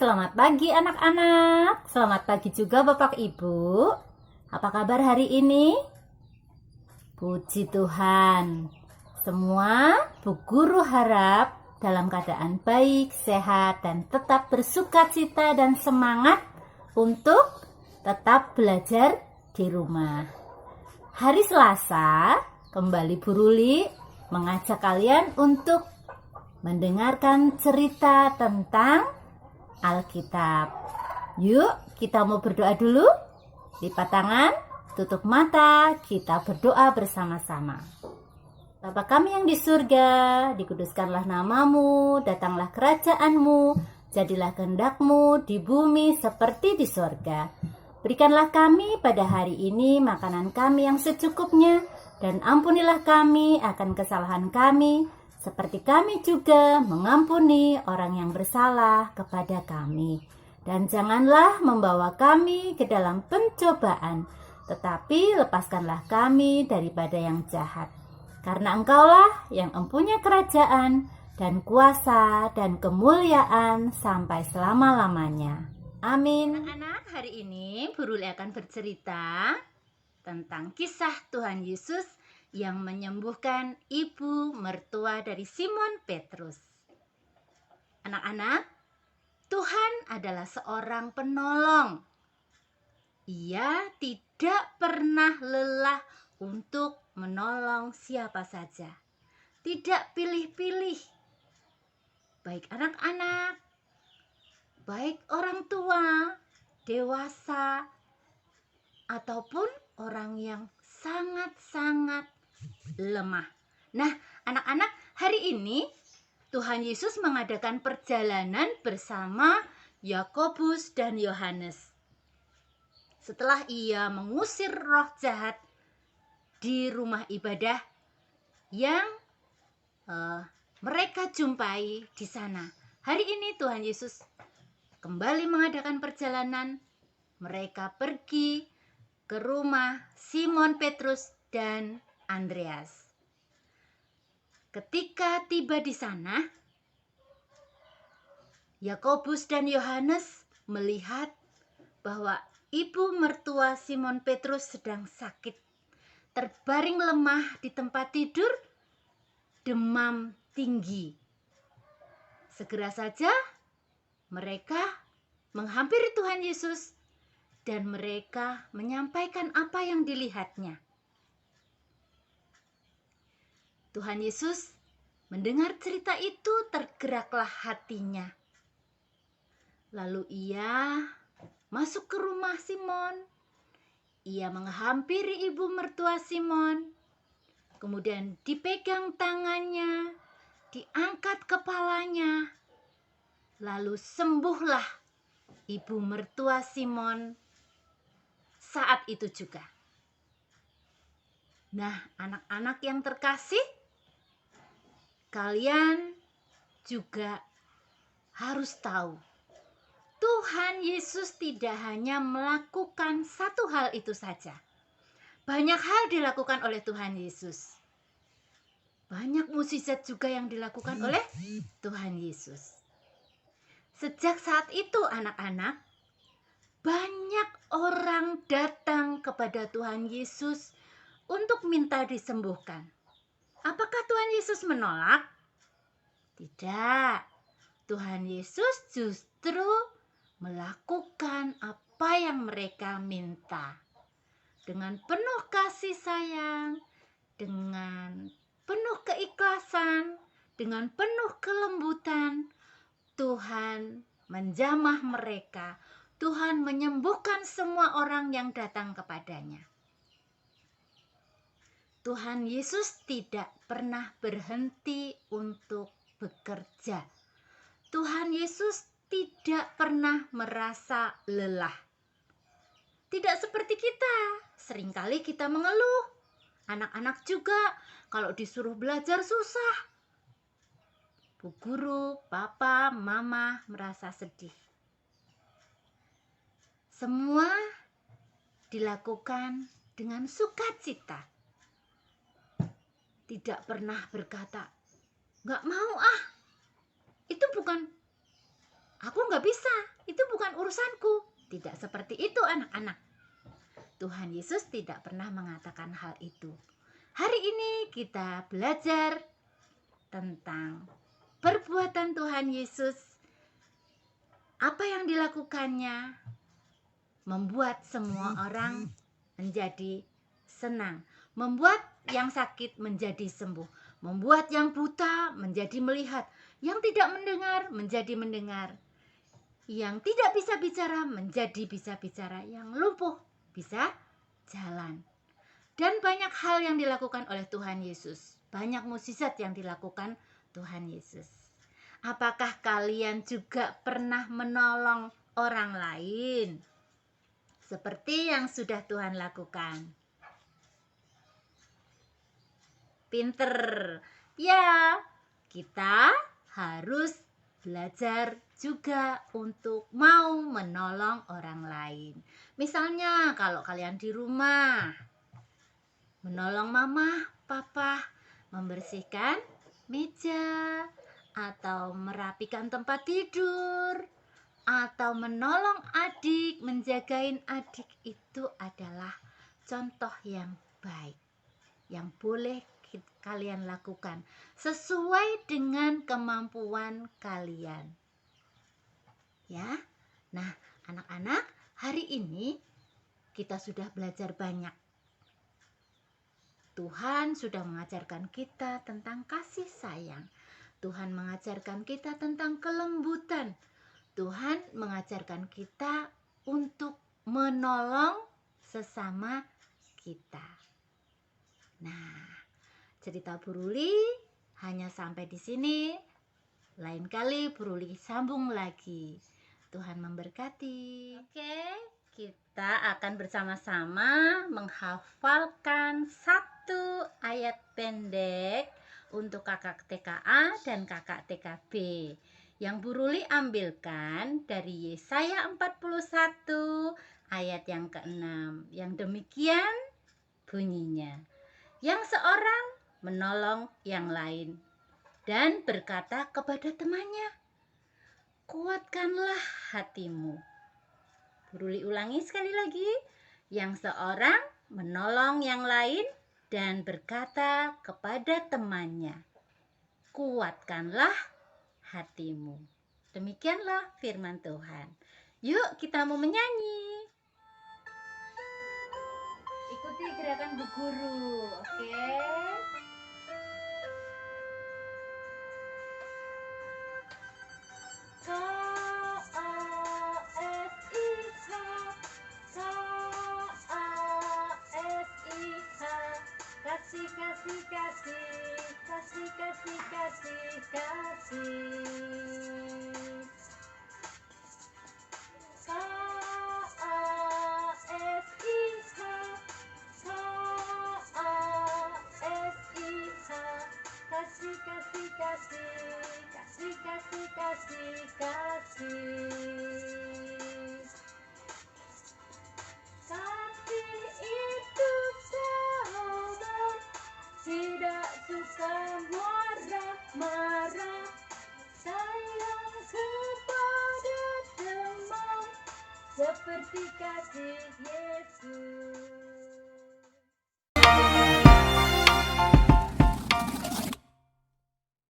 selamat pagi anak-anak. Selamat pagi juga Bapak Ibu. Apa kabar hari ini? Puji Tuhan. Semua Bu Guru harap dalam keadaan baik, sehat, dan tetap bersukacita dan semangat untuk tetap belajar di rumah. Hari Selasa, kembali Bu Ruli mengajak kalian untuk mendengarkan cerita tentang Alkitab. Yuk, kita mau berdoa dulu. Lipat tangan, tutup mata, kita berdoa bersama-sama. Bapa kami yang di surga, dikuduskanlah namamu, datanglah kerajaanmu, jadilah kehendakmu di bumi seperti di surga. Berikanlah kami pada hari ini makanan kami yang secukupnya, dan ampunilah kami akan kesalahan kami, seperti kami juga mengampuni orang yang bersalah kepada kami. Dan janganlah membawa kami ke dalam pencobaan, tetapi lepaskanlah kami daripada yang jahat. Karena Engkaulah yang mempunyai kerajaan dan kuasa dan kemuliaan sampai selama-lamanya. Amin. Anak-anak, hari ini Bu Ruli akan bercerita tentang kisah Tuhan Yesus yang menyembuhkan ibu mertua dari Simon Petrus. Anak-anak, Tuhan adalah seorang penolong. Ia tidak pernah lelah untuk menolong siapa saja. Tidak pilih-pilih. Baik anak-anak, baik orang tua, dewasa, ataupun orang yang sangat-sangat lemah. Nah, anak-anak, hari ini Tuhan Yesus mengadakan perjalanan bersama Yakobus dan Yohanes. Setelah ia mengusir roh jahat di rumah ibadah yang mereka jumpai di sana. Hari ini Tuhan Yesus kembali mengadakan perjalanan. Mereka pergi ke rumah Simon Petrus dan Andreas. Ketika tiba di sana, Yakobus dan Yohanes melihat bahwa ibu mertua Simon Petrus sedang sakit, terbaring lemah di tempat tidur, demam tinggi. Segera saja mereka menghampiri Tuhan Yesus dan mereka menyampaikan apa yang dilihatnya. Tuhan Yesus mendengar cerita itu, tergeraklah hatinya. Lalu ia masuk ke rumah Simon. Ia menghampiri ibu mertua Simon. Kemudian dipegang tangannya, diangkat kepalanya. Lalu sembuhlah ibu mertua Simon saat itu juga. Nah, anak-anak yang terkasih, kalian juga harus tahu, Tuhan Yesus tidak hanya melakukan satu hal itu saja. Banyak hal dilakukan oleh Tuhan Yesus. Banyak mukjizat juga yang dilakukan oleh Tuhan Yesus. Sejak saat itu anak-anak, banyak orang datang kepada Tuhan Yesus untuk minta disembuhkan. Apakah Tuhan Yesus menolak? Tidak. Tuhan Yesus justru melakukan apa yang mereka minta. Dengan penuh kasih sayang, dengan penuh keikhlasan, dengan penuh kelembutan, Tuhan menjamah mereka. Tuhan menyembuhkan semua orang yang datang kepadanya. Tuhan Yesus tidak pernah berhenti untuk bekerja. Tuhan Yesus tidak pernah merasa lelah. Tidak seperti kita. Seringkali kita mengeluh. Anak-anak juga kalau disuruh belajar susah. Bu guru, papa, mama merasa sedih. Semua dilakukan dengan sukacita. Tidak pernah berkata, "Nggak mau ah, itu bukan Aku nggak bisa, itu bukan urusanku. Tidak seperti itu anak-anak. Tuhan Yesus tidak pernah mengatakan hal itu. Hari ini kita belajar tentang perbuatan Tuhan Yesus. Apa yang dilakukannya membuat semua orang menjadi senang, membuat yang sakit menjadi sembuh, membuat yang buta menjadi melihat, yang tidak mendengar menjadi mendengar, yang tidak bisa bicara menjadi bisa bicara, yang lumpuh bisa jalan. Dan banyak hal yang dilakukan oleh Tuhan Yesus. Banyak mukjizat yang dilakukan Tuhan Yesus. Apakah kalian juga pernah menolong orang lain seperti yang sudah Tuhan lakukan? Pinter. Ya, kita harus belajar juga untuk mau menolong orang lain. Misalnya kalau kalian di rumah, menolong mama, papa, membersihkan meja, atau merapikan tempat tidur, atau menolong adik, menjagain adik, itu adalah contoh yang baik yang boleh kalian lakukan sesuai dengan kemampuan kalian. Ya. Nah, anak-anak, hari ini kita sudah belajar banyak. Tuhan sudah mengajarkan kita tentang kasih sayang. Tuhan mengajarkan kita tentang kelembutan. Tuhan mengajarkan kita untuk menolong sesama kita. Nah, cerita Buruli hanya sampai di sini. Lain kali Buruli sambung lagi. Tuhan memberkati. Oke, kita akan bersama-sama menghafalkan satu ayat pendek untuk kakak TKA dan kakak TKB yang Buruli ambilkan dari Yesaya 41 ayat yang ke-6. Yang demikian bunyinya. Yang seorang menolong yang lain dan berkata kepada temannya, kuatkanlah hatimu. Buruli ulangi sekali lagi. Yang seorang menolong yang lain dan berkata kepada temannya, kuatkanlah hatimu. Demikianlah firman Tuhan. Yuk kita mau menyanyi. Ikuti gerakan Bu Guru, oke? Kasih, kasih, kasih, kasih, kasih, kasih, kasih. Kasih, kasih, kasih, kasih, kasih, kasih, kasih. Kasih itu sabar, tidak suka marah-marah, sayang kepada teman, seperti kasih Yesus.